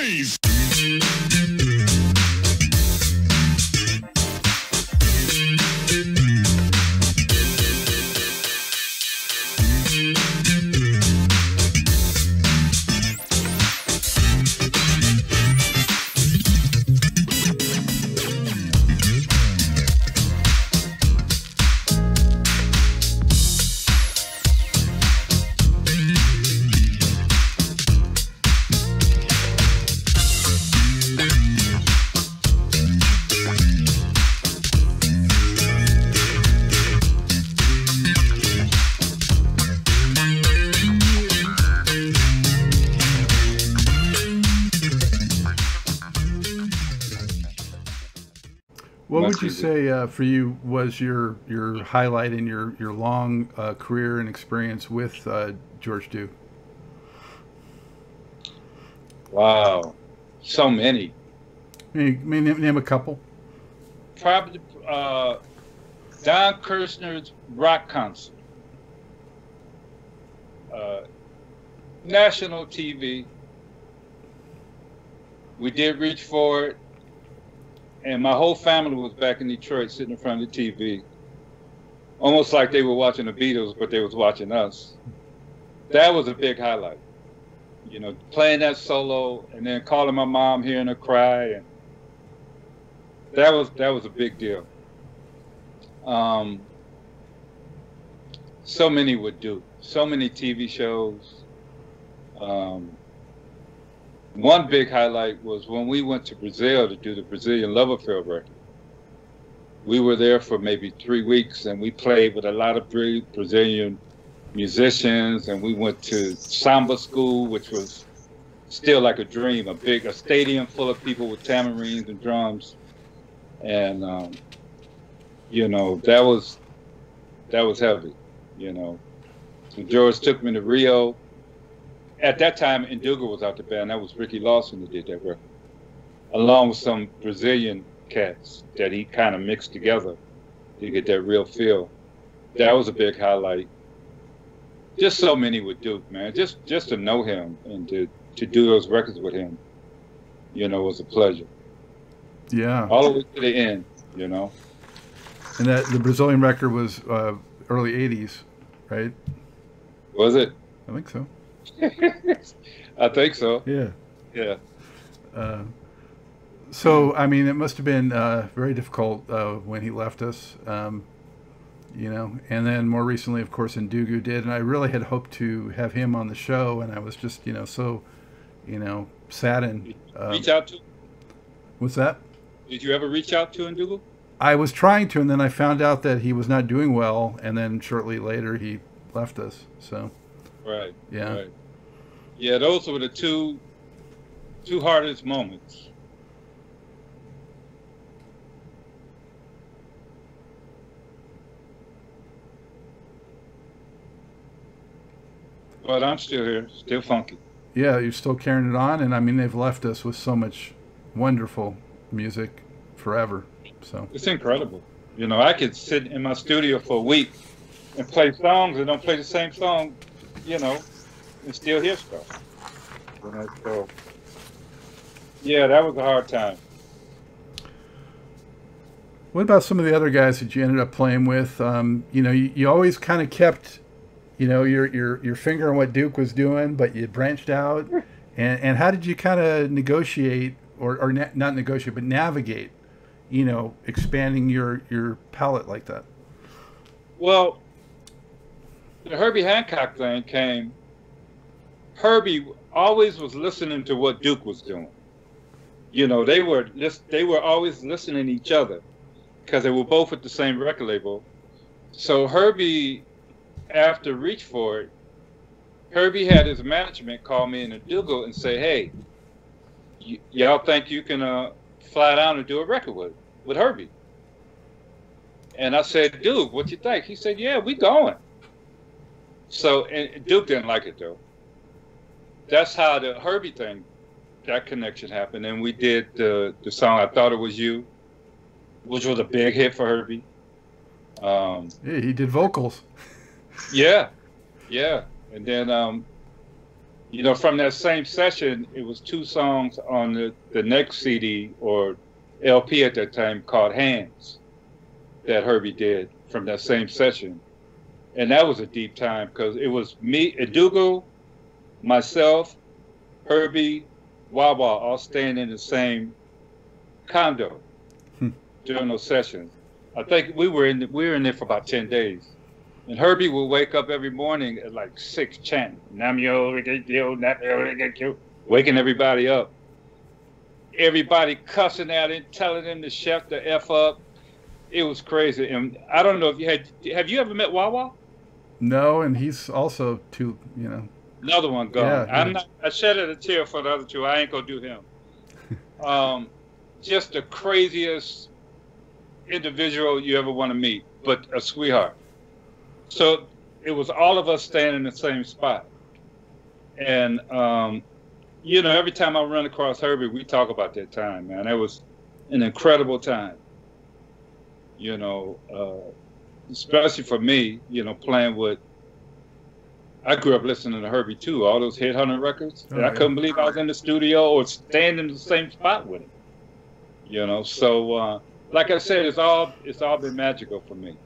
please. What would you say for you was your highlight in your long career and experience with George Duke? Wow, so many. Name a couple. Probably Don Kirshner's rock concert. National TV. We did reach for it. And my whole family was back in Detroit sitting in front of the TV. Almost like they were watching the Beatles, but they was watching us. That was a big highlight. You know, playing that solo and then calling my mom, hearing her cry. And that was a big deal. So many would do. So many TV shows. One big highlight was when we went to Brazil to do the Brazilian Love Affair record. We were there for maybe 3 weeks, and we played with a lot of Brazilian musicians, and we went to samba school, which was still like a dream, a stadium full of people with tamarines and drums. And, you know, that was heavy, you know. So George took me to Rio. At that time, Nduga was out the band. That was Ricky Lawson who did that record, along with some Brazilian cats that he kind of mixed together to get that real feel. That was a big highlight. Just so many with Duke, man. Just to know him and to do those records with him, you know, was a pleasure. Yeah. All the way to the end, you know. And that the Brazilian record was early '80s, right? Was it? I think so. I think so. Yeah. Yeah. So, I mean, it must have been very difficult when he left us, you know, and then more recently, of course, Ndugu did, and I really had hoped to have him on the show, and I was just, you know, so, you know, saddened. Reach out to? What's that? Did you ever reach out to Ndugu? I was trying to, and then I found out that he was not doing well, and then shortly later he left us, so. Right. Yeah. Right. Yeah, those were the two hardest moments. But I'm still here, still funky. Yeah, you're still carrying it on, and I mean, they've left us with so much wonderful music forever. So it's incredible. You know, I could sit in my studio for a week and play songs and don't play the same song, you know, and still hear stuff. You know, so yeah, that was a hard time. What about some of the other guys that you ended up playing with? You know, you always kind of kept, you know, your finger on what Duke was doing, but you branched out. And how did you kind of negotiate, or not negotiate, but navigate, you know, expanding your palette like that? Well, the Herbie Hancock thing came. Herbie always was listening to what Duke was doing. You know, they were always listening to each other because they were both at the same record label. So Herbie, after Reach For It, Herbie had his management call me in a Dougal and say, "Hey, y'all think you can fly down and do a record with Herbie?" And I said, "Duke, what you think?" He said, "Yeah, we going." So, and Duke didn't like it though. That's how the Herbie thing, that connection happened. And we did the song "I Thought It Was You," which was a big hit for Herbie. Yeah, he did vocals. Yeah, yeah. And then You know, from that same session, it was 2 songs on the next CD or LP at that time called Hands that Herbie did from that same session. And that was a deep time because it was me, Edugo, myself, Herbie, Wawa, all staying in the same condo during those sessions. I think we were in there for about 10 days. And Herbie would wake up every morning at like 6 chanting, Namyo, Namyo, waking everybody up. Everybody cussing at him, telling him to shut the F up. It was crazy. And I don't know if have you ever met Wawa? No, and he's also too, you know. Another one gone. Yeah, I shedded a tear for the other 2. I ain't gonna do him. Just the craziest individual you ever want to meet, but a sweetheart. So it was all of us staying in the same spot. And, you know, every time I run across Herbie, we talk about that time, man. It was an incredible time. You know, especially for me, you know, playing with, I grew up listening to Herbie too, all those Headhunter records. And I couldn't believe I was in the studio or standing in the same spot with him. You know, so like I said, it's all been magical for me.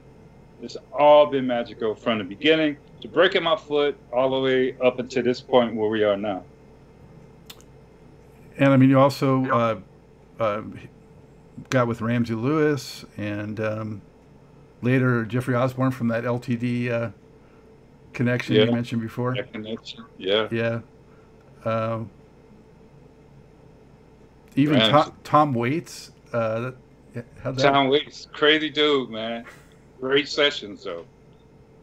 It's all been magical from the beginning to breaking my foot all the way up until this point where we are now. And I mean, you also got with Ramsey Lewis and later Jeffrey Osborne from that LTD connection you mentioned before. That connection, yeah. Yeah. Even Tom Waits. Tom Waits, crazy dude, man. Great sessions, though.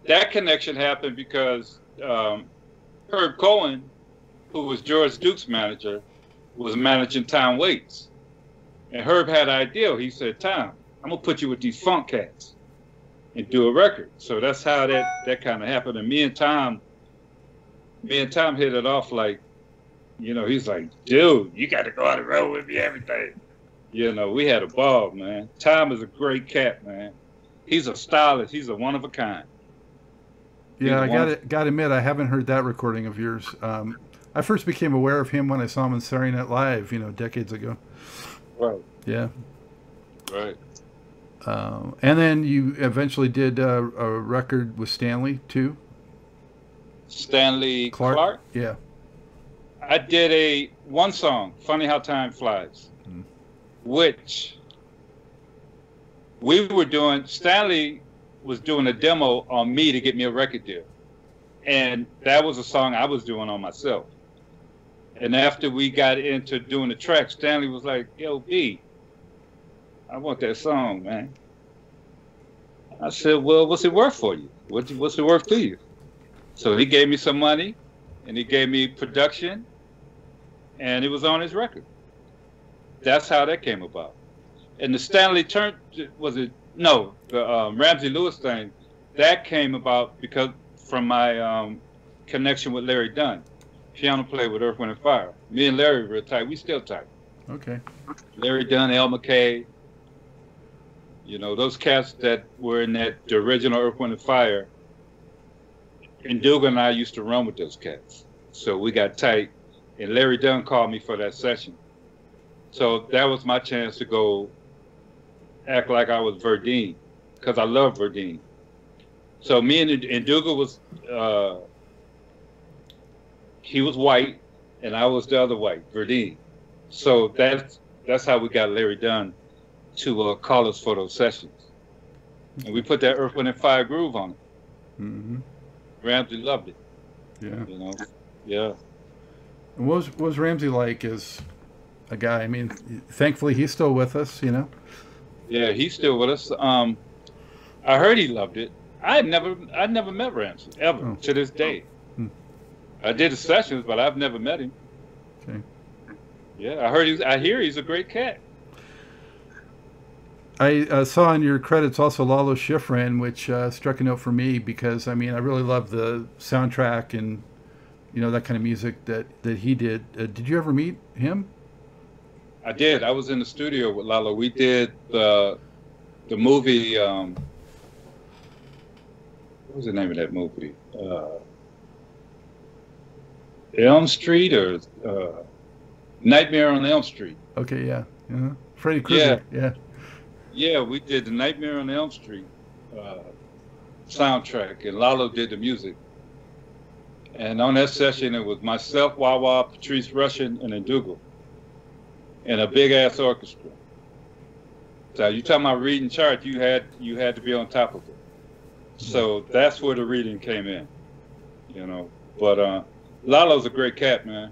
That connection happened because Herb Cohen, who was George Duke's manager, was managing Tom Waits. And Herb had an idea. He said, Tom, I'm going to put you with these funk cats and do a record. So that's how that kind of happened. And me and Tom hit it off like, you know, he's like, dude, you got to go on the road with me, everything. You know, we had a ball, man. Tom is a great cat, man. He's a stylist. He's a one of a kind. Yeah, I got to admit, I haven't heard that recording of yours. I first became aware of him when I saw him on Saturday Night Live, you know, decades ago. Right. Yeah. Right. And then you eventually did a record with Stanley, too. Stanley Clarke? Yeah. I did one song, Funny How Time Flies, which we were doing. Stanley was doing a demo on me to get me a record deal. And that was a song I was doing on myself. And after we got into doing the track, Stanley was like, yo, B, I want that song, man. I said, well, what's it worth for you? What's it worth to you? So he gave me some money, and he gave me production, and it was on his record. That's how that came about. And the Stanley the Ramsey Lewis thing, that came about because from my connection with Larry Dunn, piano player with Earth, Wind & Fire. Me and Larry were tight. We still tight. Okay. Larry Dunn, Al McKay, you know, those cats that were in the original Earth, Wind & Fire. And Dugan and I used to run with those cats. So we got tight. And Larry Dunn called me for that session. So that was my chance to go act like I was Verdine, because I love Verdine. So me and Dugan was, he was white, and I was the other white, Verdine. So that's how we got Larry Dunn to call us for those sessions. And we put that Earth, Wind & Fire groove on it. Mm-hmm. Ramsey loved it. Yeah. You know, yeah. And what was Ramsey like as a guy? I mean, thankfully he's still with us, you know? Yeah, he's still with us. I heard he loved it. I'd never met Ramsey ever to this day. I did the sessions, but I've never met him. Okay. Yeah, I hear he's a great cat. I saw in your credits also Lalo Schifrin, which struck a note for me because, I mean, I really love the soundtrack and, you know, that kind of music that he did. Did you ever meet him? I did. I was in the studio with Lalo. We did the movie, what was the name of that movie? Elm Street or Nightmare on Elm Street. Okay, yeah. Freddy Krueger. Yeah. Yeah, we did the Nightmare on Elm Street soundtrack, and Lalo did the music. And on that session, it was myself, Wawa, Patrice Rushen, and Ndugu, and a big ass orchestra. So you talking about reading charts? You had to be on top of it. So that's where the reading came in, you know. But Lalo's a great cat, man.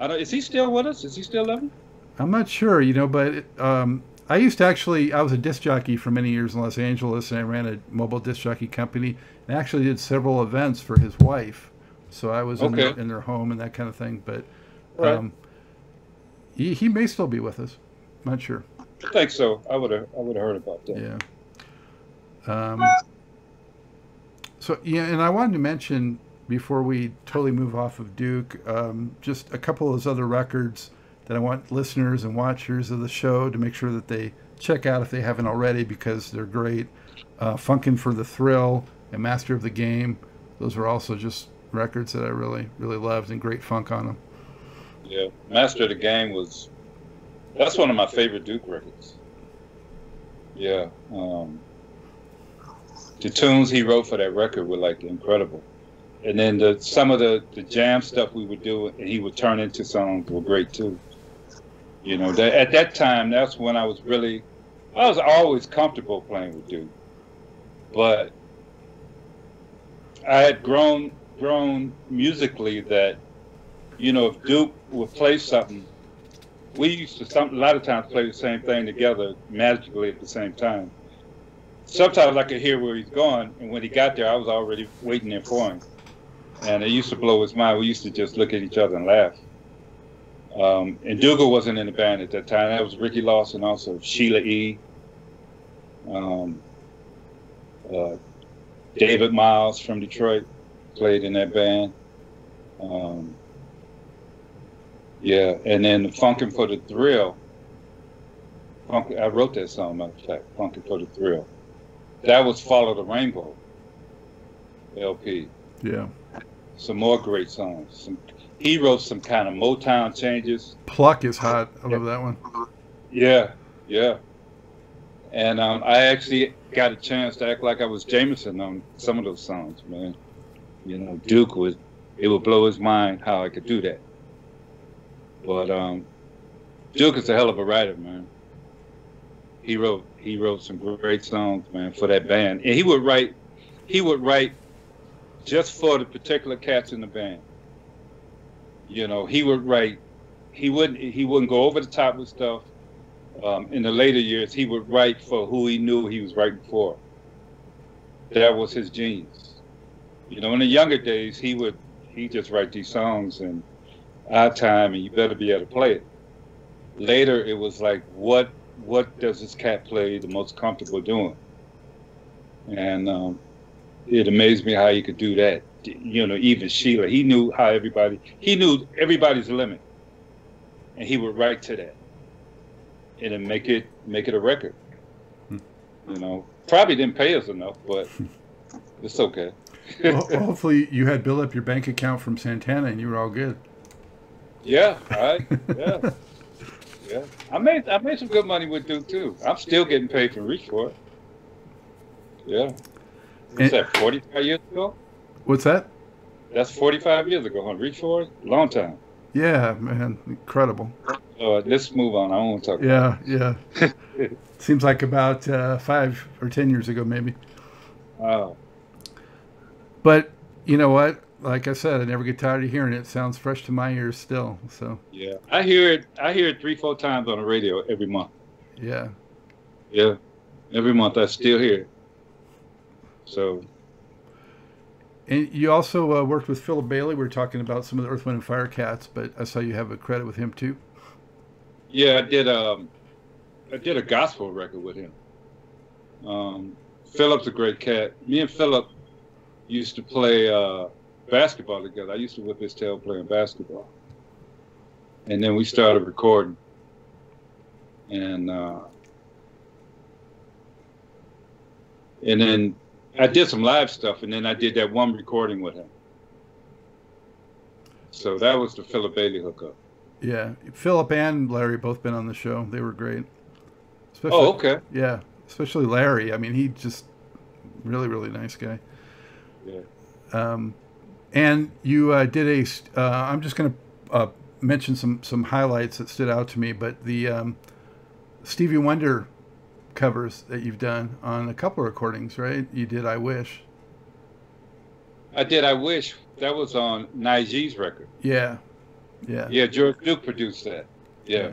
Is he still with us? Is he still living? I'm not sure, you know, but I used to I was a disc jockey for many years in Los Angeles, and I ran a mobile disc jockey company, and actually did several events for his wife. So I was in their home and that kind of thing. But he may still be with us. I'm not sure. I think so. I would have heard about that. Yeah. So yeah, and I wanted to mention before we totally move off of Duke, just a couple of those other records that I want listeners and watchers of the show to make sure that they check out if they haven't already, because they're great. Funkin' for the Thrill and Master of the Game. Those are also just records that I really, really loved, and great funk on them. Yeah, Master of the Game that's one of my favorite Duke records. Yeah. The tunes he wrote for that record were like incredible. And then some of the jam stuff we would do and he would turn into songs were great too. You know, at that time, that's when I was always comfortable playing with Duke. But I had grown musically that, you know, if Duke would play something, we used to a lot of times play the same thing together magically at the same time. Sometimes I could hear where he's going, and when he got there, I was already waiting there for him. And it used to blow his mind. We used to just look at each other and laugh. And Dougal wasn't in the band at that time. That was Ricky Lawson, also Sheila E. David Miles from Detroit played in that band. Yeah, and then Funkin' for the Thrill. I wrote that song, matter of fact, Funkin' for the Thrill. That was Follow the Rainbow LP. Yeah. Some more great songs. He wrote some kind of Motown changes. Pluck is hot. I love that one. Yeah, yeah. And I actually got a chance to act like I was Jameson on some of those songs, man. You know, it would blow his mind how I could do that. But Duke is a hell of a writer, man. He wrote some great songs, man, for that band. And he would write just for the particular cats in the band. You know, he would write. He wouldn't go over the top with stuff. In the later years, he would write for who he knew he was writing for. That was his genius. You know, in the younger days, he just write these songs and our time, and you better be able to play it. Later, it was like, what does this cat play the most comfortable doing? And it amazed me how he could do that. You know, even Sheila, he knew everybody's limit, and he would write to that, and then make it a record. You know, probably didn't pay us enough, but it's okay. Well, hopefully you had built up your bank account from Santana, and you were all good. Yeah, right. Yeah, yeah. I made some good money with Duke too. I'm still getting paid from Reach For It. Yeah. What's that? 45 years ago? What's that? That's 45 years ago on Reach For It. Long time. Yeah, man, incredible. Let's move on. I don't want to talk. Yeah. Seems like about 5 or 10 years ago, maybe. Oh. But you know what? Like I said, I never get tired of hearing it. It sounds fresh to my ears still. So. Yeah, I hear it 3-4 times on the radio every month. Yeah. Yeah, every month I still hear it. So. And you also worked with Philip Bailey. We were talking about some of the Earth, Wind, and Fire cats, but I saw you have a credit with him too. Yeah, I did a gospel record with him. Philip's a great cat. Me and Philip used to play basketball together. I used to whip his tail playing basketball. And then we started recording. And then I did some live stuff, and then I did that one recording with him. So that was the Philip Bailey hookup. Yeah, Philip and Larry both been on the show. They were great. Especially, Oh, okay. Yeah, especially Larry. I mean, he just really, really nice guy. Yeah. And you did a. I'm just going to mention some highlights that stood out to me, but the Stevie Wonder covers that you've done on a couple of recordings, right? You did "I Wish." I did "I Wish." That was on Nigee's record. Yeah. Yeah, George Duke produced that. Yeah.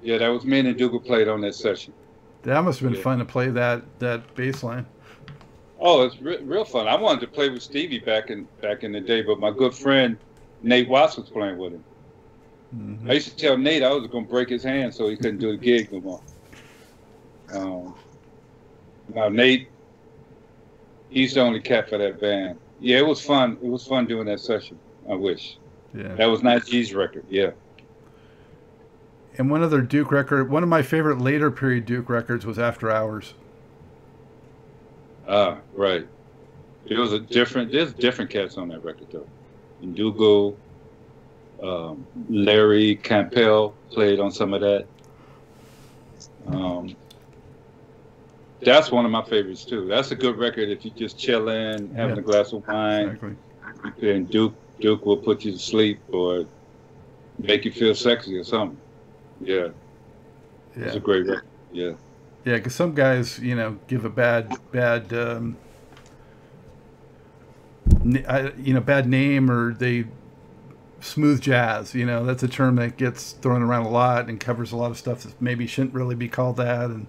Yeah, that was me and Duke who played on that session. That must have been fun to play that bass line. Oh, it's real fun. I wanted to play with Stevie back in the day, but my good friend Nate Watts was playing with him. Mm-hmm. I used to tell Nate I was going to break his hand so he couldn't do the gig no more. Now Nate, he's the only cat for that band. Yeah, it was fun. It was fun doing that session. I wish. Yeah. That was Nigee's record. Yeah. And one other Duke record, one of my favorite later period Duke records was After Hours. Right. There's different cats on that record though. Ndugu, Larry Campbell played on some of that. That's one of my favorites too. That's a good record if you just chilling, having a glass of wine. Exactly. And Duke will put you to sleep or make you feel sexy or something. Yeah. It's a great record. Yeah. Yeah, because some guys, give a bad name, or they smooth jazz. That's a term that gets thrown around a lot and covers a lot of stuff that maybe shouldn't really be called that. And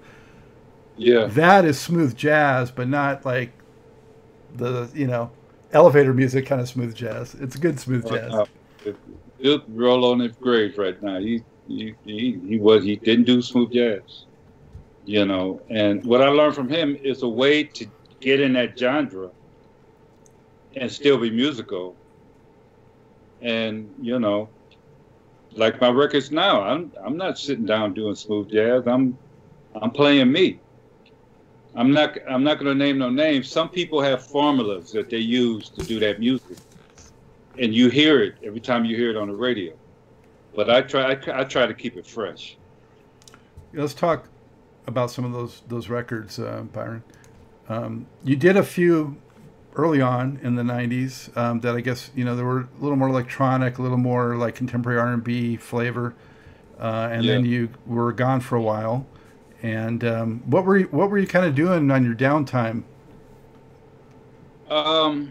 that is smooth jazz, but not like the elevator music kind of smooth jazz. It's good smooth jazz. He'll roll on his grave right now. He didn't do smooth jazz. And what I learned from him is a way to get in that genre and still be musical. And, like my records now, I'm not sitting down doing smooth jazz. I'm playing me. I'm not going to name no names. Some people have formulas that they use to do that music, and you hear it every time you hear it on the radio. But I try to keep it fresh. Let's talk about some of those records, Byron. You did a few early on in the 90s that I guess, they were a little more electronic, a little more like contemporary R&B flavor. And then you were gone for a while. And what were you kind of doing on your downtime? Well,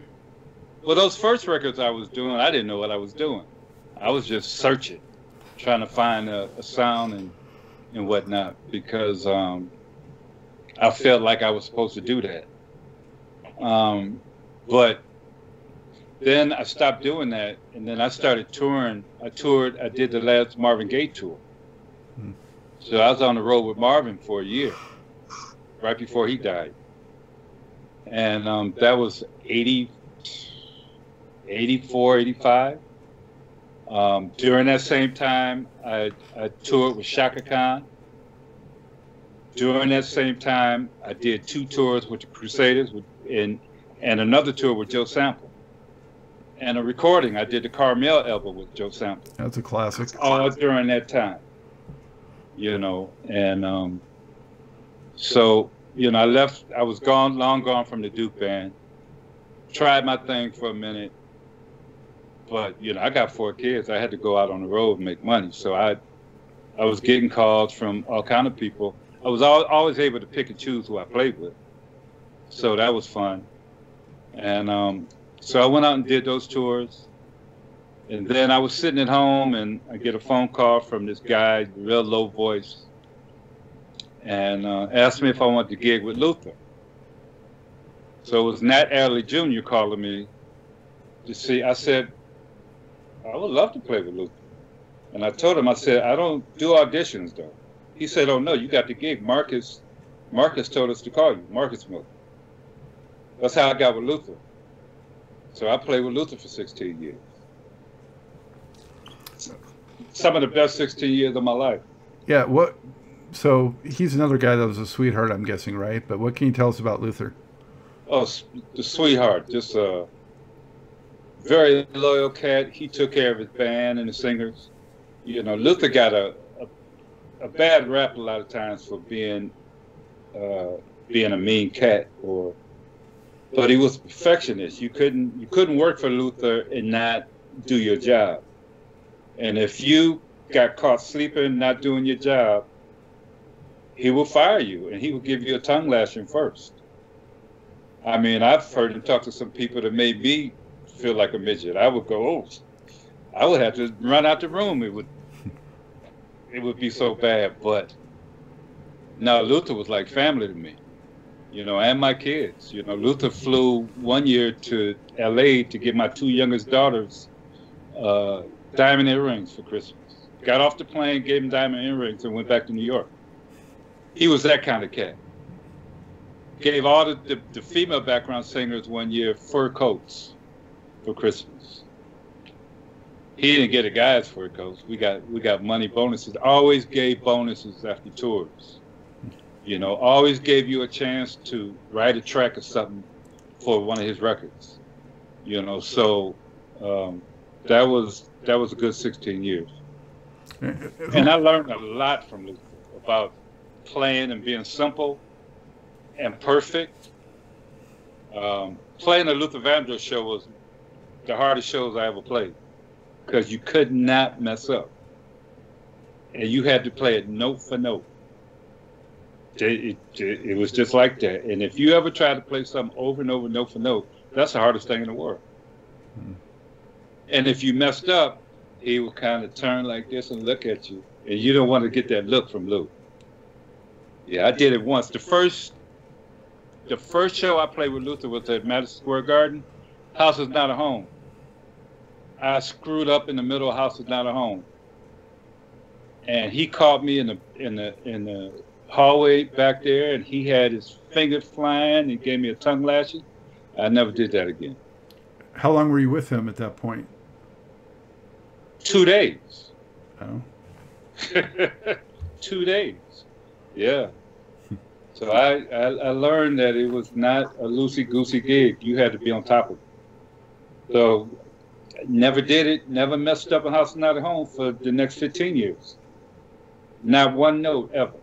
those first records I was doing, I didn't know what I was doing. I was just searching, trying to find a sound and whatnot, because I felt like I was supposed to do that. But then I stopped doing that, and then I started touring. I did the last Marvin Gaye tour. So I was on the road with Marvin for a year, right before he died. And that was 84, 85. During that same time, I toured with Shaka Khan. During that same time, I did 2 tours with the Crusaders and another tour with Joe Sample. And a recording, I did the Carmel album with Joe Sample. That's a classic. All during that time. And so, I left, I was long gone from the Duke band. Tried my thing for a minute. But, I got 4 kids. I had to go out on the road and make money. So I was getting calls from all kind of people. I was always able to pick and choose who I played with. So that was fun. And so I went out and did those tours. And then I was sitting at home, and I get a phone call from this guy, real low voice, and asked me if I wanted to gig with Luther. So it was Nat Adderley Jr. calling me to see. I said, I would love to play with Luther. And I told him, I said, I don't do auditions, though. He said, oh, no, you got the gig. Marcus told us to call you, Marcus Miller. That's how I got with Luther. So I played with Luther for 16 years. Some of the best 16 years of my life. Yeah, so he's another guy that was a sweetheart, I'm guessing, right? But what can you tell us about Luther? Oh, the sweetheart. Just Very loyal cat. He took care of his band and the singers. You know, Luther got a bad rap a lot of times for being a mean cat, but he was a perfectionist. You couldn't work for Luther and not do your job. And if you got caught sleeping, not doing your job, he will fire you, and he will give you a tongue lashing first. I mean, I've heard him talk to some people that made me feel like a midget. I would go, oh, I would have to run out the room. It would be so bad. But now Luther was like family to me, you know, and my kids. You know, Luther flew one year to L.A. to get my two youngest daughters diamond earrings for Christmas. Got off the plane, gave them diamond earrings, and went back to New York. He was that kind of cat. Gave all the female background singers one year fur coats for Christmas. He didn't get a guy's fur coats. We got money bonuses. Always gave bonuses after tours. You know, always gave you a chance to write a track or something for one of his records. You know, so that was a good 16 years. And I learned a lot from Luther about playing and being simple and perfect. Playing the Luther Vandross show was the hardest shows I ever played because you could not mess up. And you had to play it note for note. It was just like that. And if you ever try to play something over and over, note for note, that's the hardest thing in the world. Mm-hmm. And if you messed up, he would kind of turn like this and look at you. And you don't want to get that look from Lou. Yeah, I did it once. The first show I played with Luther was at Madison Square Garden. House is Not a Home. I screwed up in the middle of House is Not a Home. And he caught me in the hallway back there, and he had his fingers flying and gave me a tongue lashing. I never did that again. How long were you with him at that point? 2 days. Oh. 2 days. Yeah. So I learned that it was not a loosey-goosey gig. You had to be on top of it. So never did it, never messed up a House Not at Home for the next 15 years. Not one note ever.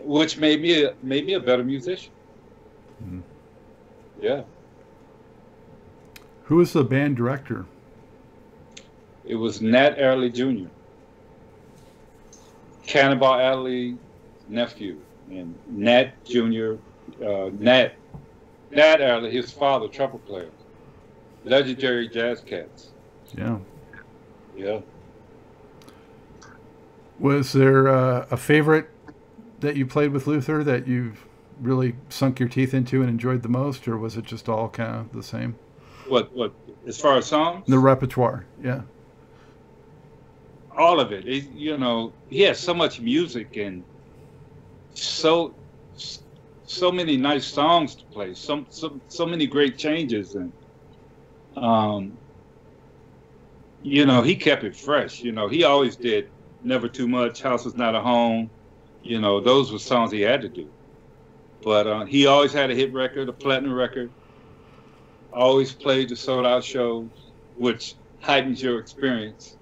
Which made me a better musician. Mm-hmm. Yeah. Who was the band director? It was Nat Adderley Jr., Cannonball Adderley's nephew, and Nat Jr., Nat Adderley, his father, trumpet player, legendary jazz cats. Yeah. Yeah. Was there a favorite that you played with Luther that you've really sunk your teeth into and enjoyed the most, or was it just all kind of the same? What, as far as songs? The repertoire, yeah. All of it. You know, he has so much music and so many nice songs to play. So many great changes, and you know, he kept it fresh. You know, he always did Never Too Much, House Is Not a Home. You know, those were songs he had to do. But he always had a hit record, a platinum record. Always played the sold-out shows, which heightens your experience.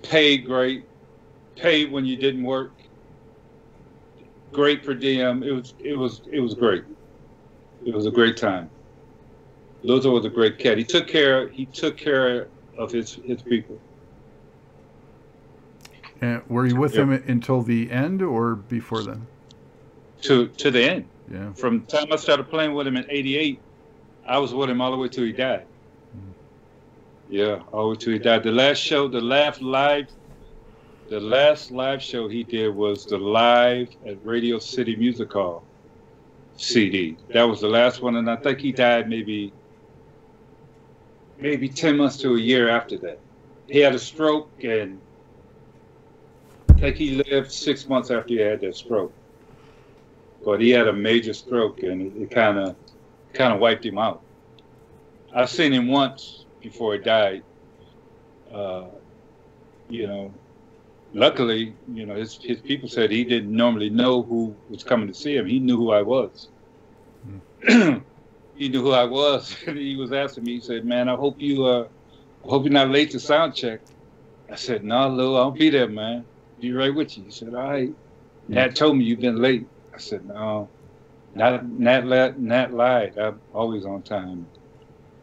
Paid great, paid when you didn't work. Great per diem. It was great. It was a great time. Luther was a great cat. He took care of his people. And were you with him until the end or before then? To the end. Yeah. From the time I started playing with him in '88, I was with him all the way till he died. Mm. Yeah, all the way till he died. The last live show he did was the Live at Radio City Music Hall CD. That was the last one, and I think he died maybe 10 months to a year after that. He had a stroke, and I think he lived 6 months after he had that stroke. But he had a major stroke, and it kind of wiped him out. I've seen him once before he died. You know, luckily, you know, his people said he didn't normally know who was coming to see him. He knew who I was. he knew who I was. He was asking me. He said, "Man, I hope you're not late to sound check." I said, "No, Lou, I'll be there, man. Be right with you." He said, "All right." Nat told me you've been late. I said, "No, Nat lied. I'm always on time."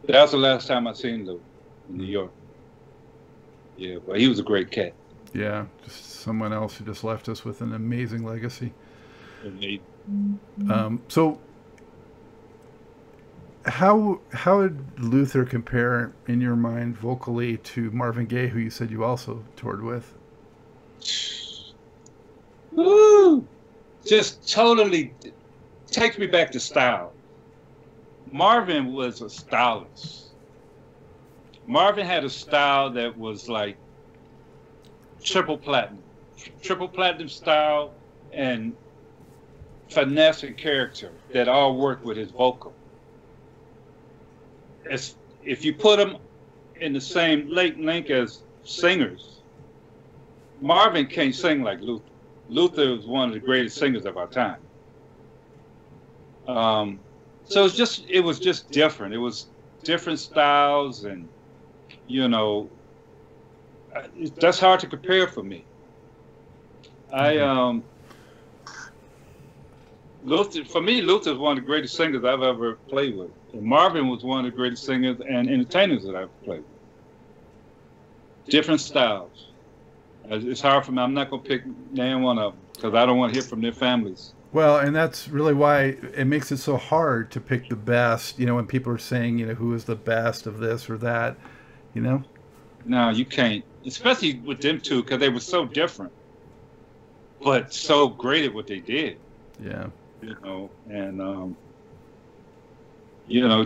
That was the last time I seen Lou in New York. Yeah, but he was a great cat. Yeah, just someone else who just left us with an amazing legacy. So, how did Luther compare in your mind vocally to Marvin Gaye, who you said you also toured with? Woo! Just totally takes me back to style. Marvin was a stylist. Marvin had a style that was like triple platinum style, and finesse and character that all worked with his vocal. If you put them in the same link as singers, Marvin can't sing like Luther. Luther was one of the greatest singers of our time. So it was just different. It was different styles, and that's hard to compare for me. Luther's one of the greatest singers I've ever played with. And Marvin was one of the greatest singers and entertainers that I've played with. Different styles. It's hard for me. I'm not going to pick name one of them because I don't want to hear from their families. Well, and that's really why it makes it so hard to pick the best, when people are saying, who is the best of this or that, No, you can't. Especially with them two, because they were so different, but so great at what they did. Yeah. And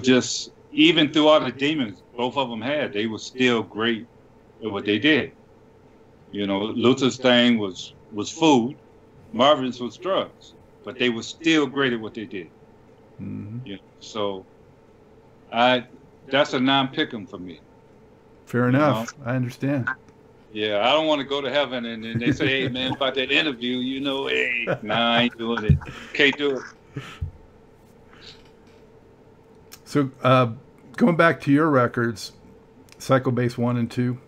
just even through all the demons both of them had, they were still great at what they did. Luther's thing was food, Marvin's was drugs, but they were still great at what they did. Mm-hmm. So that's a non-pick'em for me. Fair enough. I understand. Yeah, I don't want to go to heaven and then they say, "Hey man, about that interview, hey, nah, I ain't doing it. Can't do it." So going back to your records, Psycho Bass 1 and 2.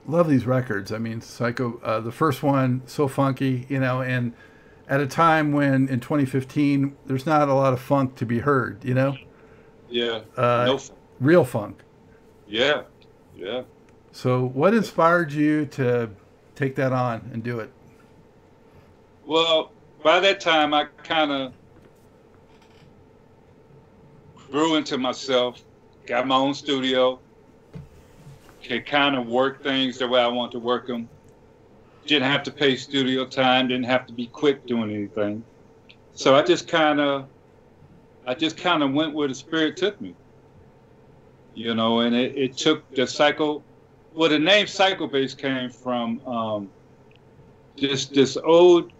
Love these records. I mean, Psycho, the first one, so funky, and at a time when in 2015 there's not a lot of funk to be heard, Yeah. No funk. Real funk. Yeah. So what inspired you to take that on and do it? Well, by that time I kind of grew into myself, got my own studio, could kind of work things the way I want to work them. Didn't have to pay studio time, didn't have to be quick doing anything. So I just kind of went where the spirit took me. And it took the Psycho. Well, the name Psycho Bass came from this old,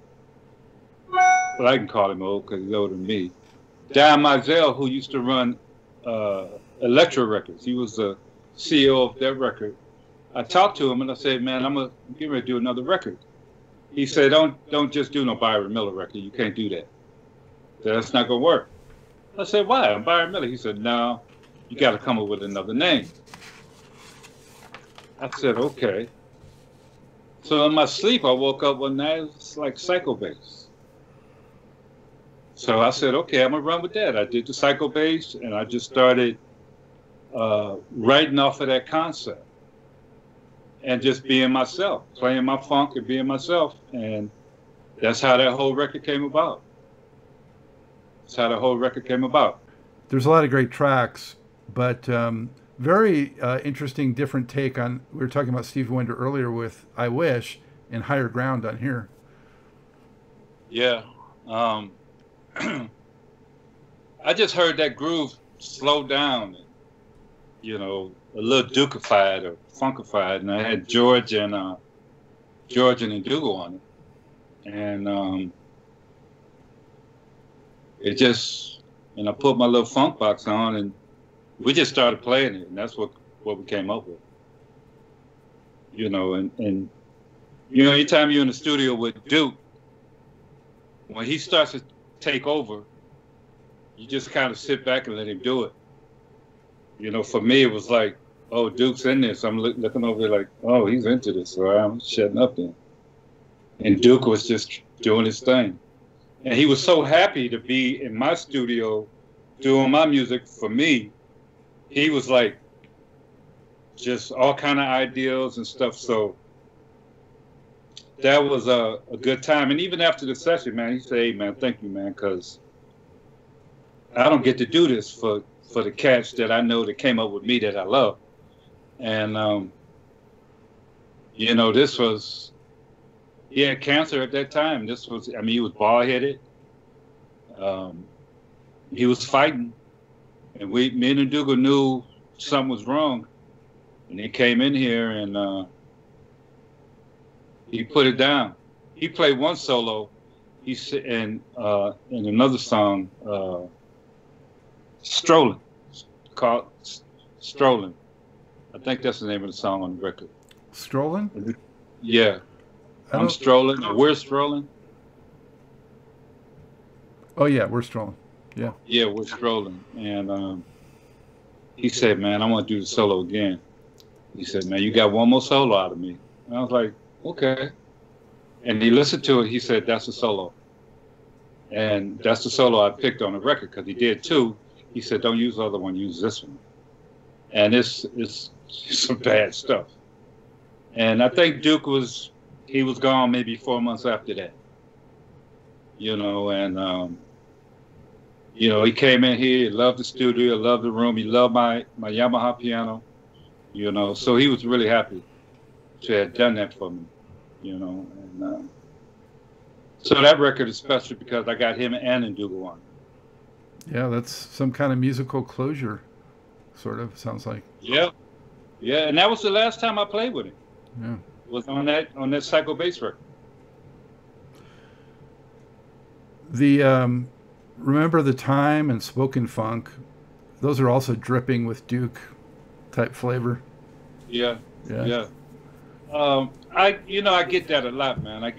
well, I can call him old because he's older than me, Don Mizell, who used to run Electro Records. He was the CEO of that record. I talked to him and I said, "Man, I'm getting ready to do another record." He said, don't just do no Byron Miller record. You can't do that. That's not going to work. I said, "Why? I'm Byron Miller." He said, "No, you got to come up with another name." I said, "Okay." So in my sleep, I woke up one night, it's like Psycho Bass. So I said, "Okay, I'm going to run with that." I did the Psycho Bass, and I just started writing off of that concept and just being myself, playing my funk and being myself. And that's how that whole record came about. There's a lot of great tracks, but very interesting, different take on, we were talking about Stevie Wonder earlier with I Wish and Higher Ground on here. Yeah. I just heard that groove slow down, a little dukified or funkified, and I had George and Dugo on it. And it just, and I put my little funk box on and we just started playing it, and that's what we came up with. And anytime you're in the studio with Duke, when he starts to take over, it's like, man, you got to come up with something. You got to come up with something. And that's what we came up with. And anytime you're in the studio with Duke, when he starts to take over, it's like, man, you got to come up with something. You got to come up with something. And that's what we came up with. You know, and you you just kind of sit back and let him do it. You know, for me, it was like, oh, Duke's in this. I'm looking over there like, oh, he's into this, so I'm shutting up then. And Duke was just doing his thing. And he was so happy to be in my studio doing my music for me. He was like, just all kind of ideas and stuff. So that was a good time. And even after the session, man, he said, hey, man, thank you, man, because I don't get to do this for the cats that I know that came up with me that I love. And, you know, this was, he had cancer at that time. This was, I mean, he was bald-headed. He was fighting. And me and Ndugu knew something was wrong. And he came in here and he put it down. He played one solo. He said, and in another song, Strolling, called Strolling. I think that's the name of the song on the record. Strolling? Yeah. I'm strolling. We're strolling. Oh, yeah, we're strolling. Yeah. Yeah, we're strolling. And he said, man, I want to do the solo again. He said, man, you got one more solo out of me. And I was like, okay. And he listened to it. He said, that's a solo. And that's the solo I picked on the record because he did two. He said, don't use the other one, use this one. And it's some bad stuff. And I think Duke was gone maybe 4 months after that. You know, and, you know, he came in here, he loved the studio, loved the room, he loved my Yamaha piano, you know, so he was really happy to have done that for me, you know. And so that record is special because I got him and Ndugu on. Yeah, that's some kind of musical closure, sort of, sounds like. Yeah. Yeah, and that was the last time I played with him. Yeah. Was on that Psycho Bass record. The Remember the Time and Spoken Funk, those are also dripping with Duke type flavor. Yeah. I get that a lot, man.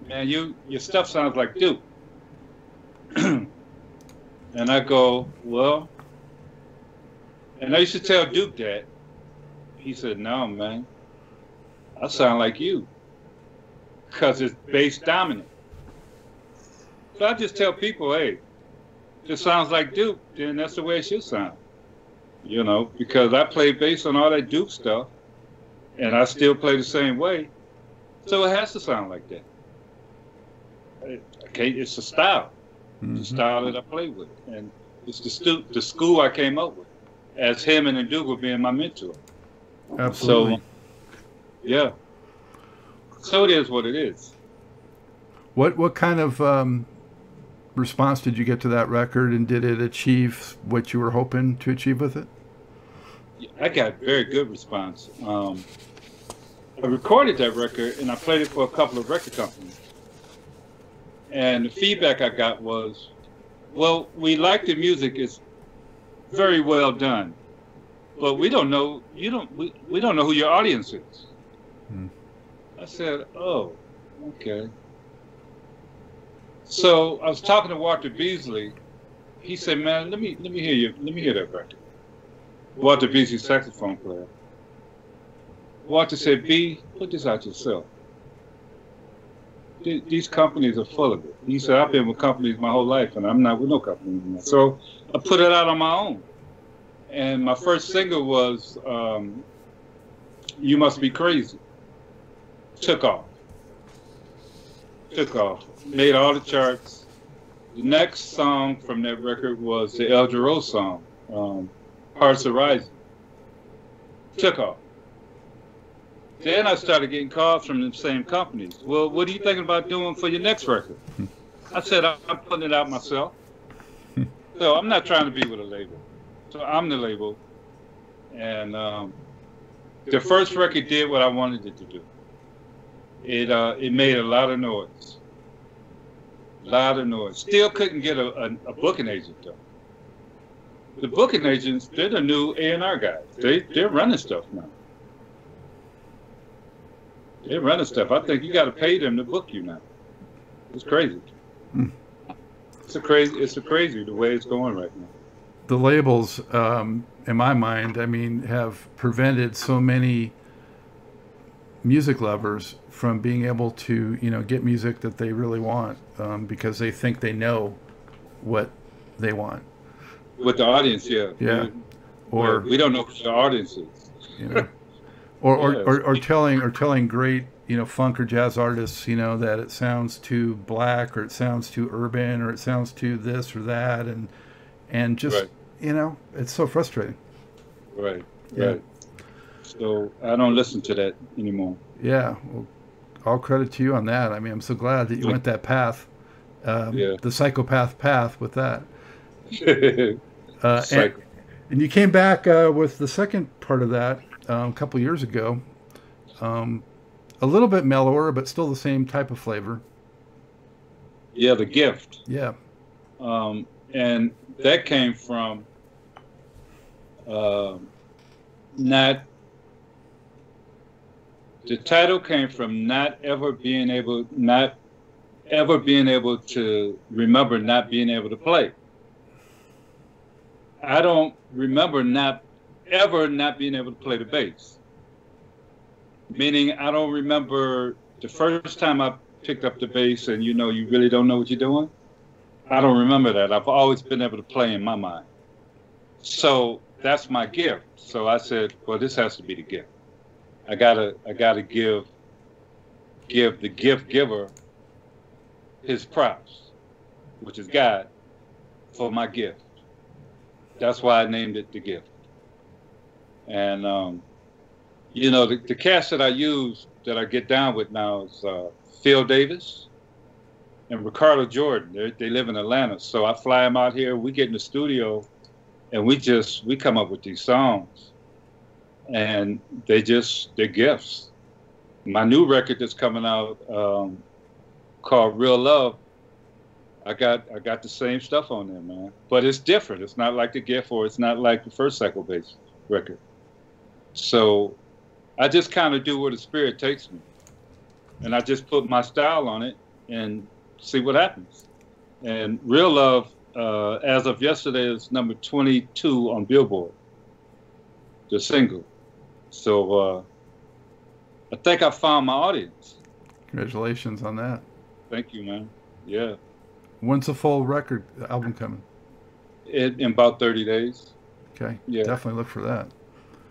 Your stuff sounds like Duke. And I go, well, and I used to tell Duke that. He said, no, man, I sound like you because it's bass dominant. So I just tell people, hey, this sounds like Duke, then that's the way it should sound. You know, because I play bass on all that Duke stuff, and I still play the same way, so it has to sound like that. Okay, it's a style. Mm-hmm. It's the style that I play with, and it's the school I came up with, as him and Ndugu being my mentor. Absolutely. So, yeah. So it is what it is. What kind of response did you get to that record, and did it achieve what you were hoping to achieve with it? I got very good response. I recorded that record and I played it for a couple of record companies. And the feedback I got was, well, we like the music, it's very well done, but we don't know, we don't know who your audience is. I said, oh, okay. So I was talking to Walter Beasley. He said, man, let me hear that record. Walter Beasley, saxophone player. Walter said, B, put this out yourself. These companies are full of it. He said, I've been with companies my whole life, and I'm not with no company anymore. So I put it out on my own. And my first single was You Must Be Crazy. Took off. Made all the charts. The next song from that record was the El Giro song, Hearts Are Rising. Took off. Then I started getting calls from the same companies. Well, what are you thinking about doing for your next record? I said, I'm putting it out myself. So I'm not trying to be with a label. So I'm the label. And the first record did what I wanted it to do. It made a lot of noise. Still couldn't get a booking agent, though. The booking agents, they're the new A&R guys. They're running stuff now. They're running stuff. I think you got to pay them to book you now. It's crazy. It's a crazy the way it's going right now. The labels, in my mind, I mean, have prevented so many music lovers from being able to, get music that they really want, because they think they know what they want. With the audience, yeah. Yeah. Or we don't know who the audience is. Or telling great, funk or jazz artists, that it sounds too black, or it sounds too urban, or it sounds too this or that, and just right. It's so frustrating. Right. Yeah. Right. So I don't listen to that anymore. Yeah. Well, all credit to you on that. I mean, I'm so glad that you went that path, the psychopath path with that. And you came back with the second part of that a couple years ago. A little bit mellower, but still the same type of flavor. Yeah, The Gift. Yeah. And that came from the title came from not ever being able to remember not being able to play. I don't remember not being able to play the bass. Meaning I don't remember the first time I picked up the bass and you really don't know what you're doing. I don't remember that. I've always been able to play in my mind. So that's my gift. So I said, well, this has to be the gift. I gotta give the gift giver his props, which is God, for my gift. That's why I named it The Gift. And the cast that I use, that I get down with now, is Phil Davis and Ricardo Jordan. They live in Atlanta, so I fly them out here. We get in the studio, and we come up with these songs, and they're gifts. My new record that's coming out, called Real Love, I got the same stuff on there, man. But it's different. It's not like The Gift, or it's not like the first Psycho Bass record. So I just kind of do where the spirit takes me, and I just put my style on it and see what happens. And Real Love, as of yesterday, is number 22 on Billboard, the single. So I think I found my audience. Congratulations on that. Thank you, man. Yeah. When's the full record album coming? In about 30 days. Okay. Yeah. Definitely look for that.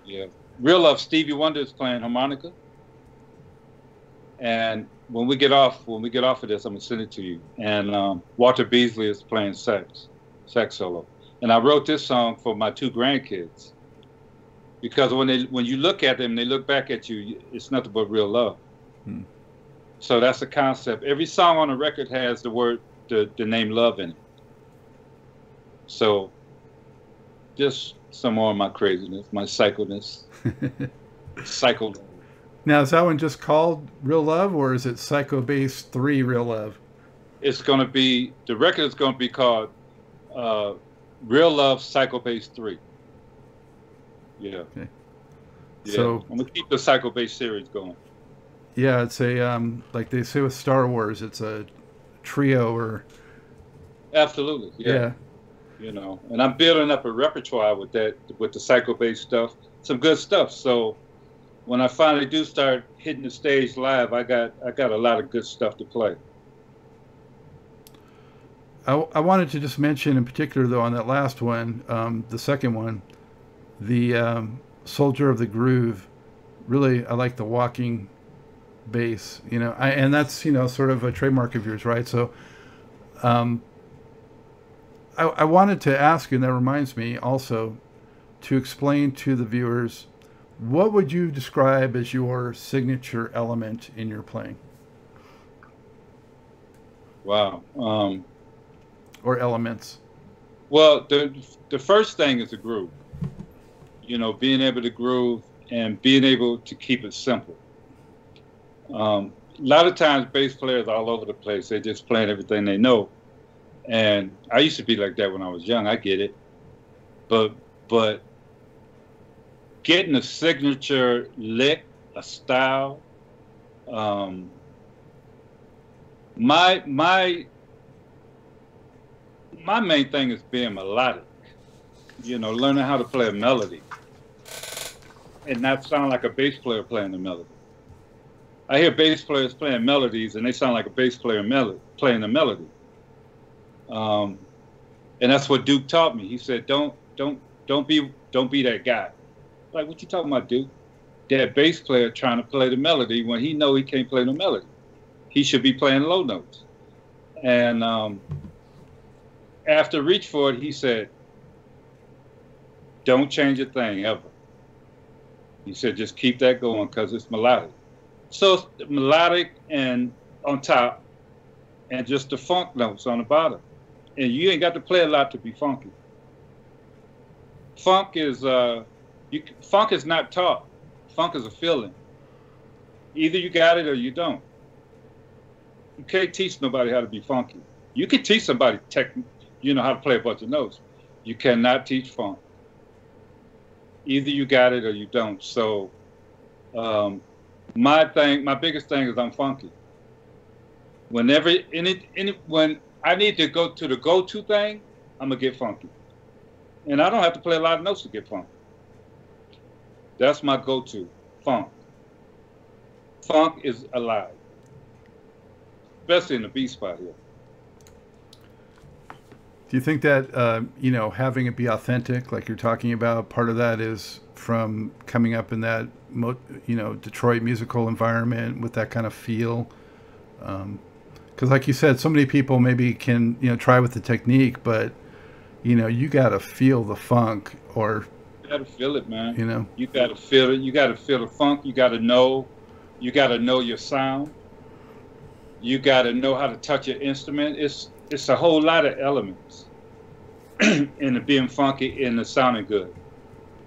Yeah. Real Love, Stevie Wonder is playing harmonica. And when we get off of this, I'm gonna send it to you. And Walter Beasley is playing sax solo. And I wrote this song for my two grandkids, because when you look at them, they look back at you, it's nothing but real love. So that's the concept. Every song on the record has the name love in it. So just some more of my craziness, my psychoness. Psycho. Now, is that one just called Real Love, or is it Psycho Bass 3 Real Love? The record is going to be called Real Love Psycho Bass 3. Yeah. Okay. Yeah. So I'm going to keep the Psycho Bass series going. Yeah, it's a, like they say with Star Wars, it's a trio or... Absolutely, yeah. And I'm building up a repertoire with the Psycho Bass stuff, some good stuff. So when I finally do start hitting the stage live, I got a lot of good stuff to play. I wanted to just mention in particular, though, on that last one, the second one, the Soldier of the Groove. Really, I like the walking bass, and that's, sort of a trademark of yours, right? So I wanted to ask you, and that reminds me also, to explain to the viewers, what would you describe as your signature element in your playing? Wow. Or elements. Well, the first thing is the groove. Being able to groove and being able to keep it simple. A lot of times bass players all over the place, they're just playing everything they know. And I used to be like that when I was young, I get it. But getting a signature lick, a style, my my main thing is being melodic. You know, learning how to play a melody and not sound like a bass player playing a melody. I hear bass players playing melodies and they sound like a bass player playing a melody. And that's what Duke taught me. He said, don't be that guy. Like, what you talking about, Duke? That bass player trying to play the melody when he know he can't play the melody. He should be playing low notes. And after Reach For It, he said, don't change a thing ever. He said, just keep that going because it's melodic. So it's melodic and on top and just the funk notes on the bottom. And you ain't got to play a lot to be funky. Funk is not taught. Funk is a feeling. Either you got it or you don't. You can't teach nobody how to be funky. You can teach somebody how to play a bunch of notes. You cannot teach funk. Either you got it or you don't. So my biggest thing is I'm funky. When I need to go to the go-to thing, I'm gonna get funky. And I don't have to play a lot of notes to get funky. That's my go-to, funk. Funk is alive, especially in the B spot here. Do you think that, having it be authentic, like you're talking about, part of that is from coming up in that, Detroit musical environment with that kind of feel? Because like you said, so many people maybe can, try with the technique, but, you got to feel the funk or... You got to feel it, man. You got to feel it. You got to feel the funk. You got to know your sound. You got to know how to touch your instrument. It's a whole lot of elements in the being funky and the sounding good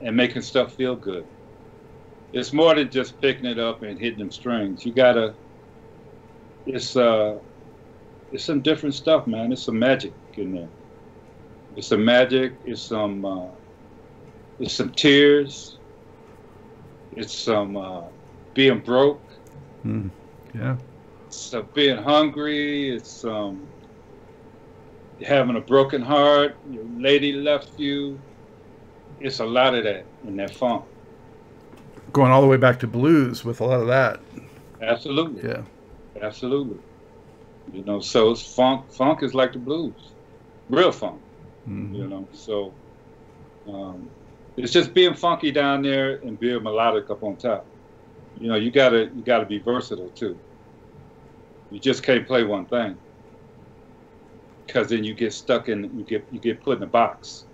and making stuff feel good. It's more than just picking it up and hitting them strings. You gotta, it's some different stuff, man. It's some magic in there. It's some magic. It's some tears. It's some being broke. Yeah. It's being hungry. It's having a broken heart, your lady left you. It's a lot of that in that funk. Going all the way back to blues with a lot of that. Absolutely. Yeah. Absolutely. So it's funk. Funk is like the blues. Real funk. Mm-hmm. So it's just being funky down there and being melodic up on top. You gotta be versatile too. You just can't play one thing. Because then you get stuck in, you get put in a box.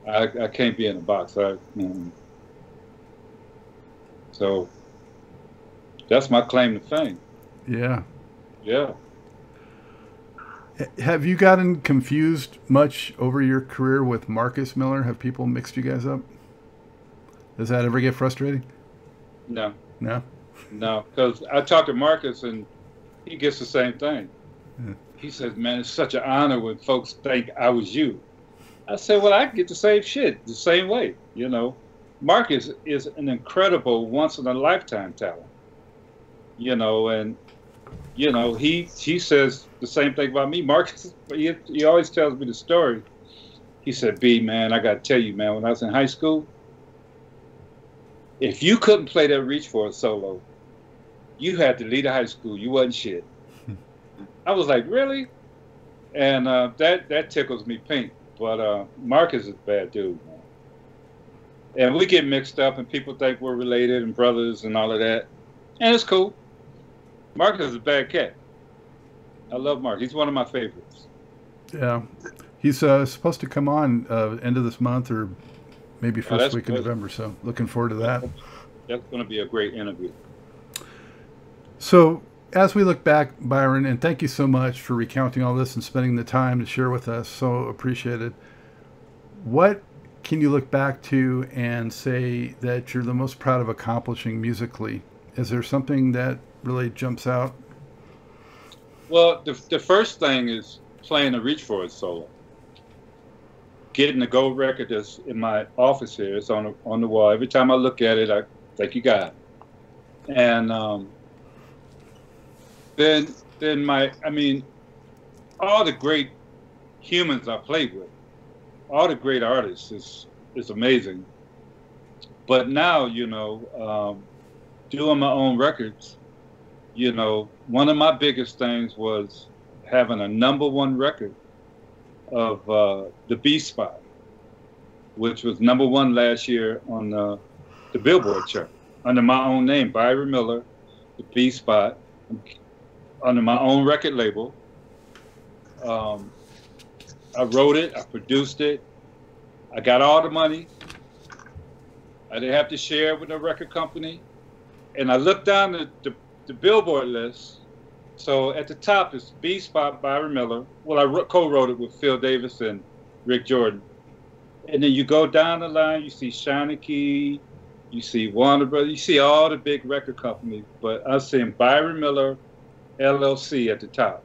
I can't be in a box. So that's my claim to fame. Yeah. Yeah. Have you gotten confused much over your career with Marcus Miller? Have people mixed you guys up? Does that ever get frustrating? No. No? No, because I talk to Marcus and he gets the same thing. Yeah. He says, man, it's such an honor when folks think I was you. I said, well, I get the same shit the same way. Marcus is an incredible once-in-a-lifetime talent. And he says the same thing about me. Marcus, he always tells me the story. He said, B, man, I got to tell you, man, when I was in high school, if you couldn't play that Reach For It solo, you had to leave the high school. You wasn't shit. I was like, really? And that tickles me pink. But Marcus is a bad dude, man. And we get mixed up and people think we're related and brothers and all of that. And it's cool. Marcus is a bad cat. I love Mark. He's one of my favorites. Yeah. He's supposed to come on end of this month or maybe first week of November. So looking forward to that. That's going to be a great interview. So as we look back, Byron, and thank you so much for recounting all this and spending the time to share with us. So appreciated. What can you look back to and say that you're the most proud of accomplishing musically? Is there something that really jumps out? Well, the first thing is playing the Reach For It solo. Getting the gold record that's in my office here. It's on the wall. Every time I look at it, I think you got it. And then all the great humans I played with, all the great artists. Is amazing. But now, you know, doing my own records, you know, one of my biggest things was having a #1 record of the B spot, which was #1 last year on the Billboard chart under my own name, Byron Miller, the B spot, under my own record label. I wrote it, I produced it, I got all the money. I didn't have to share it with a record company. And I looked down the Billboard list. So at the top is B spot, Byron Miller. Well, I co-wrote it with Phil Davis and Rick Jordan. And then you go down the line, you see Shiny Key, you see Warner Brothers, you see all the big record companies. But I'm seeing Byron Miller, LLC at the top.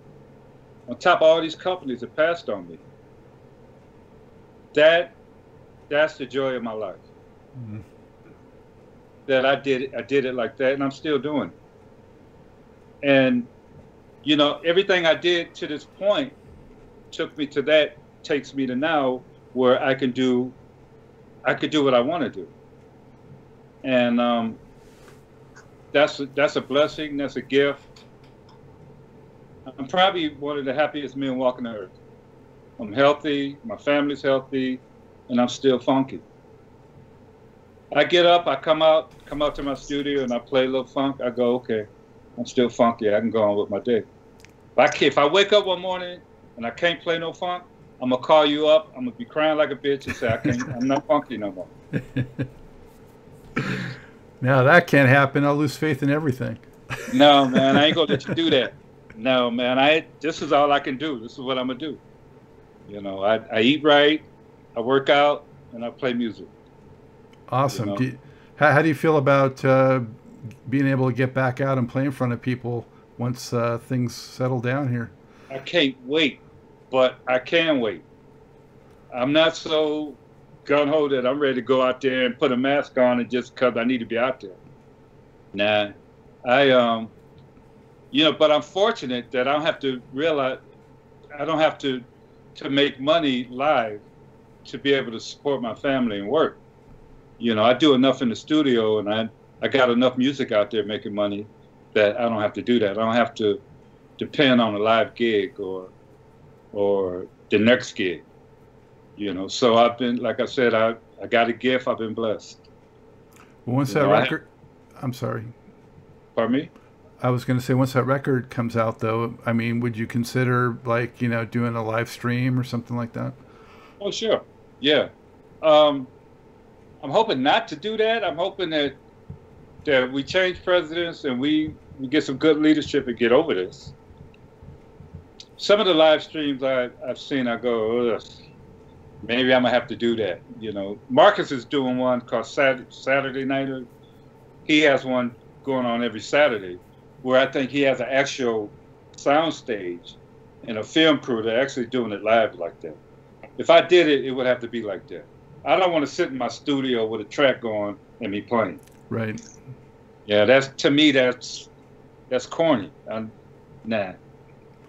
On top of all these companies that passed on me. That's the joy of my life. Mm-hmm. That I did it like that, and I'm still doing it. And you know, everything I did to this point took me to that, takes me to now where I could do what I want to do. And that's a blessing, that's a gift. I'm probably one of the happiest men walking the earth. I'm healthy, my family's healthy, and I'm still funky. I get up, I come out to my studio, and I play a little funk. I go, okay, I'm still funky. I can go on with my day. If I wake up one morning and I can't play no funk, I'm gonna call you up. I'm gonna be crying like a bitch and say I'm not funky no more. Now that can't happen. I'll lose faith in everything. No, man, I ain't gonna let you do that. No, man, this is all I can do. This is what I'm gonna do. You know, I eat right, I work out, and I play music. Awesome. You know? How do you feel about being able to get back out and play in front of people once things settle down here? I can't wait, but I can wait. I'm not so gung-ho that I'm ready to go out there and put a mask on and just because I need to be out there. Nah, you know, but I'm fortunate that I don't have to realize, I don't have to make money live to be able to support my family and work. You know, I do enough in the studio, and I got enough music out there making money that I don't have to do that. I don't have to depend on a live gig or the next gig. You know, so I've been, like I said, I got a gift. I've been blessed. Well, once that record, I'm sorry. Pardon me? I was going to say, once that record comes out, though, I mean, would you consider, like, you know, doing a live stream or something like that? Oh, sure. Yeah. I'm hoping not to do that. I'm hoping that we change presidents and we get some good leadership and get over this. Some of the live streams I've seen, I go, ugh, maybe I'm going to have to do that. You know, Marcus is doing one called Saturday Nighter. He has one going on every Saturday, where I think he has an actual sound stage and a film crew that are actually doing it live like that. If I did it, it would have to be like that. I don't want to sit in my studio with a track going and me playing. Right. Yeah, to me, that's corny. Nah.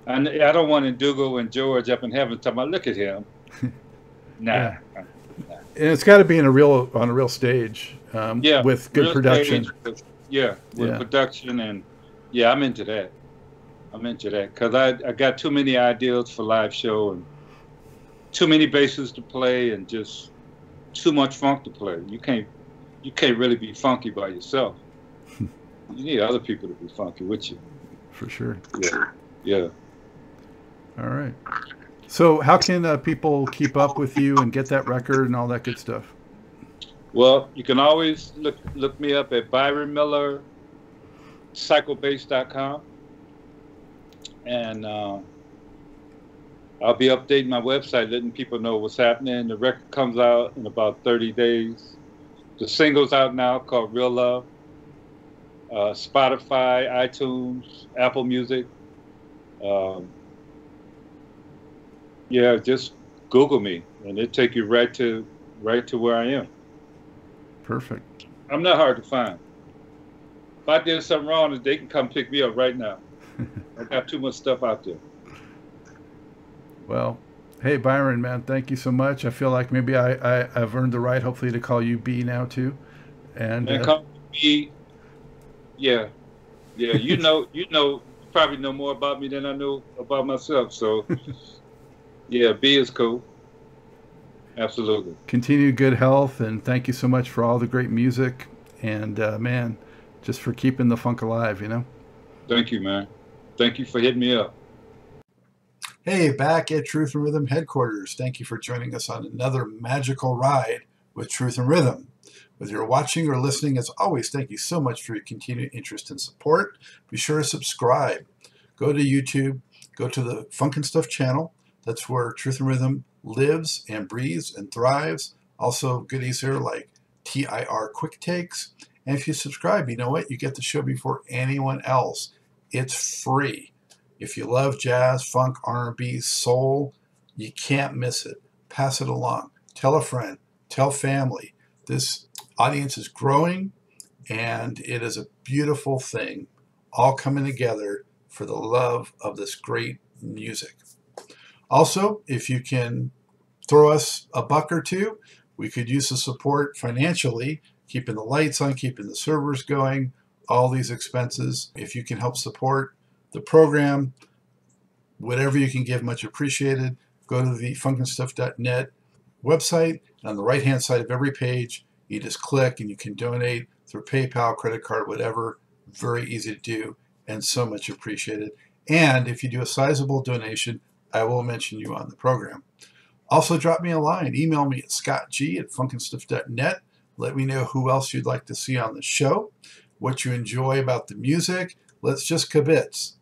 I don't want Ndugo and George up in heaven talking about, look at him. Nah. Yeah. Nah. And it's got to be on a real stage, with good production. Stage, with production, and I'm into that. I'm into that because I got too many ideas for live show and too many bases to play and just too much funk to play. You can't really be funky by yourself. You need other people to be funky with you. For sure. Yeah. All right. So how can people keep up with you and get that record and all that good stuff? Well, you can always look me up at Byron Miller, psychobase.com. And I'll be updating my website, letting people know what's happening. The record comes out in about 30 days. The single's out now called Real Love. Spotify, iTunes, Apple Music. Just Google me, and it'll take you right to where I am. Perfect. I'm not hard to find. If I did something wrong, they can come pick me up right now. I got too much stuff out there. Well, Hey, Byron, man, thank you so much. I feel like maybe I've earned the right, hopefully, to call you B now, too. And Man, come me, yeah, yeah. You probably know more about me than I know about myself. So yeah, B is cool. Absolutely. continue good health. And thank you so much for all the great music. And, man, just for keeping the funk alive, you know? Thank you, man. Thank you for hitting me up. Hey, back at Truth and Rhythm headquarters. Thank you for joining us on another magical ride with Truth and Rhythm. Whether you're watching or listening, as always, thank you so much for your continued interest and support. Be sure to subscribe. Go to YouTube, go to the Funk and Stuff channel. That's where Truth and Rhythm lives and breathes and thrives. Also, goodies here like TIR Quick Takes. And if you subscribe, you know what? You get the show before anyone else. It's free. If you love jazz, funk, R&B, soul, you can't miss it. Pass it along. Tell a friend. Tell family. This audience is growing, and it is a beautiful thing, all coming together for the love of this great music. Also, if you can throw us a buck or two, we could use the support financially, keeping the lights on, keeping the servers going, all these expenses. If you can help support the program, whatever you can give, much appreciated. Go to the funkandstuff.net website, and on the right hand side of every page, you just click and you can donate through PayPal, credit card, whatever. Very easy to do and so much appreciated. And if you do a sizable donation, I will mention you on the program. Also, drop me a line. Email me at scottg@funkandstuff.net. Let me know who else you'd like to see on the show, what you enjoy about the music. Let's just kibitz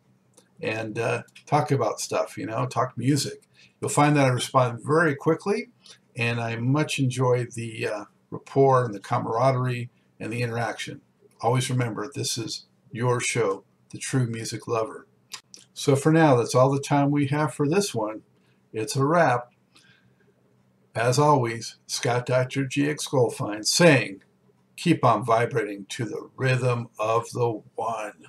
and talk about stuff, you know, talk music. You'll find that I respond very quickly, and I much enjoy the rapport and the camaraderie and the interaction. Always remember, this is your show, The True Music Lover. So for now, that's all the time we have for this one. It's a wrap. As always, Scott Dr. GX Goldfine saying, keep on vibrating to the rhythm of the one.